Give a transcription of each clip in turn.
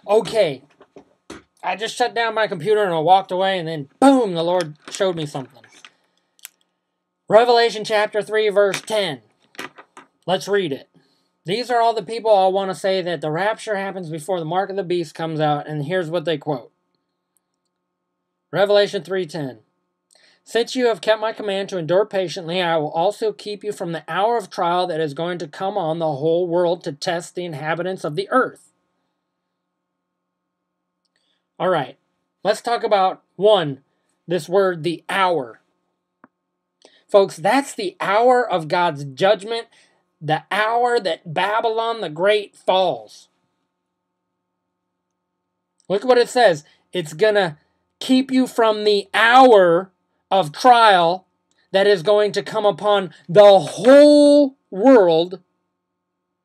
Okay, I just shut down my computer and I walked away, and then boom, the Lord showed me something. Revelation chapter 3, verse 10. Let's read it. These are all the people I want to say that the rapture happens before the mark of the beast comes out, and here's what they quote. Revelation 3:10. Since you have kept my command to endure patiently, I will also keep you from the hour of trial that is going to come on the whole world to test the inhabitants of the earth. All right, let's talk about, one, this word, the hour. Folks, that's the hour of God's judgment, the hour that Babylon the Great falls. Look what it says. It's going to keep you from the hour of trial that is going to come upon the whole world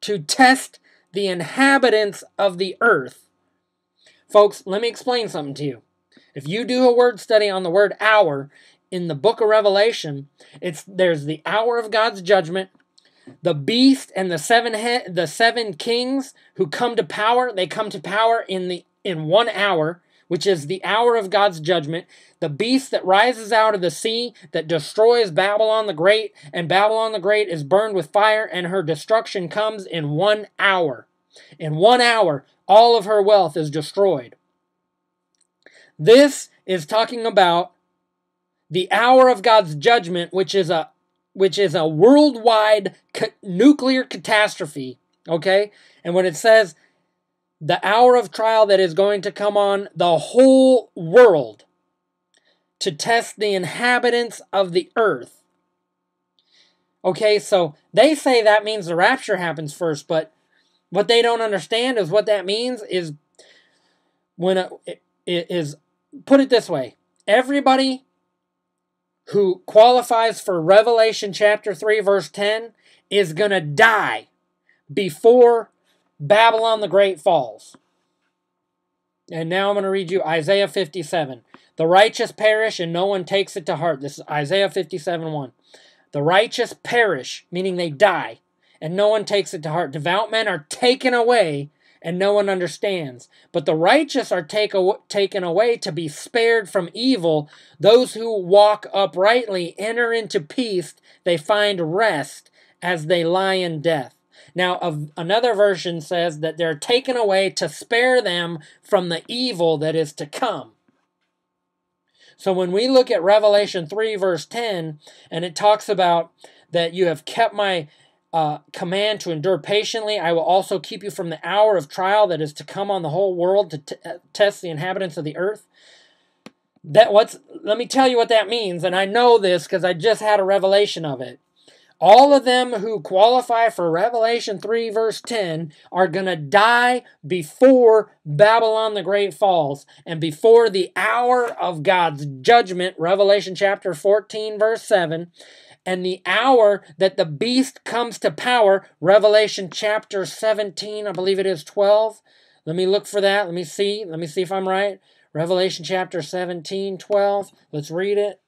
to test the inhabitants of the earth. Folks, let me explain something to you. If you do a word study on the word hour in the book of Revelation, there's the hour of God's judgment. The beast and the seven kings who come to power, they come to power in 1 hour, which is the hour of God's judgment. The beast that rises out of the sea that destroys Babylon the Great, and Babylon the Great is burned with fire, and her destruction comes in 1 hour. In 1 hour, all of her wealth is destroyed. This is talking about the hour of God's judgment, which is a worldwide nuclear catastrophe, okay? And when it says the hour of trial that is going to come on the whole world to test the inhabitants of the earth. Okay, so they say that means the rapture happens first, but what they don't understand is what that means is put it this way. Everybody who qualifies for Revelation chapter 3, verse 10 is going to die before Babylon the Great falls. And now I'm going to read you Isaiah 57. The righteous perish and no one takes it to heart. This is Isaiah 57:1. The righteous perish, meaning they die, and no one takes it to heart. Devout men are taken away and no one understands. But the righteous are taken away to be spared from evil. Those who walk uprightly enter into peace. They find rest as they lie in death. Now, another version says that they're taken away to spare them from the evil that is to come. So when we look at Revelation 3, verse 10, and it talks about that you have kept my command to endure patiently, I will also keep you from the hour of trial that is to come on the whole world to test the inhabitants of the earth. Let me tell you what that means, and I know this because I just had a revelation of it. All of them who qualify for Revelation 3, verse 10 are going to die before Babylon the Great falls and before the hour of God's judgment, Revelation chapter 14, verse 7, and the hour that the beast comes to power, Revelation chapter 17, I believe it is 12. Let me look for that. Let me see if I'm right. Revelation chapter 17, 12. Let's read it.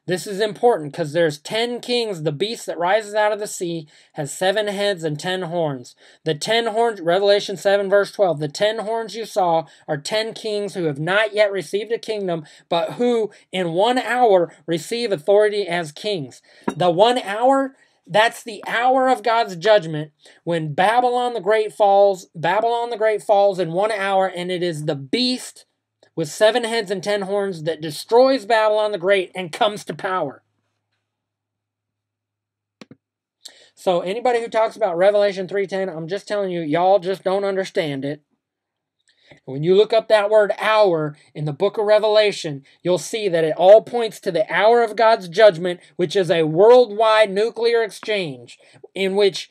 This is important because there's 10 kings. The beast that rises out of the sea has 7 heads and 10 horns. The 10 horns, Revelation 7 verse 12, the 10 horns you saw are 10 kings who have not yet received a kingdom, but who in 1 hour receive authority as kings. The 1 hour, that's the hour of God's judgment when Babylon the Great falls. Babylon the Great falls in 1 hour, and it is the beast with 7 heads and 10 horns that destroys Babylon the Great and comes to power. So anybody who talks about Revelation 3:10, I'm just telling you, y'all just don't understand it. When you look up that word hour in the book of Revelation, you'll see that it all points to the hour of God's judgment, which is a worldwide nuclear exchange in which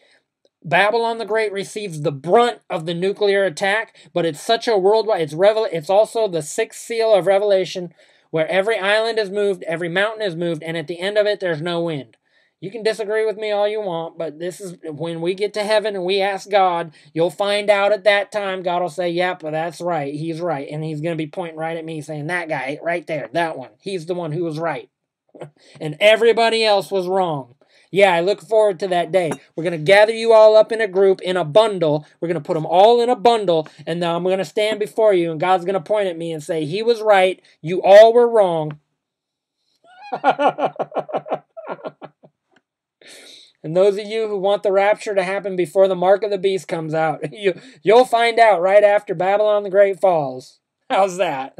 Babylon the Great receives the brunt of the nuclear attack, but it's such a worldwide, it's also the 6th seal of Revelation, where every island is moved, every mountain is moved, and at the end of it, there's no wind. You can disagree with me all you want, but this is, when we get to heaven and we ask God, you'll find out at that time, God will say, yep, that's right, he's right, and he's going to be pointing right at me saying, that guy right there, that one, he's the one who was right, and everybody else was wrong. Yeah, I look forward to that day. We're going to gather you all up in a group, in a bundle. We're going to put them all in a bundle, and now I'm going to stand before you, and God's going to point at me and say, he was right. You all were wrong. And those of you who want the rapture to happen before the mark of the beast comes out, you'll find out right after Babylon the Great falls. How's that?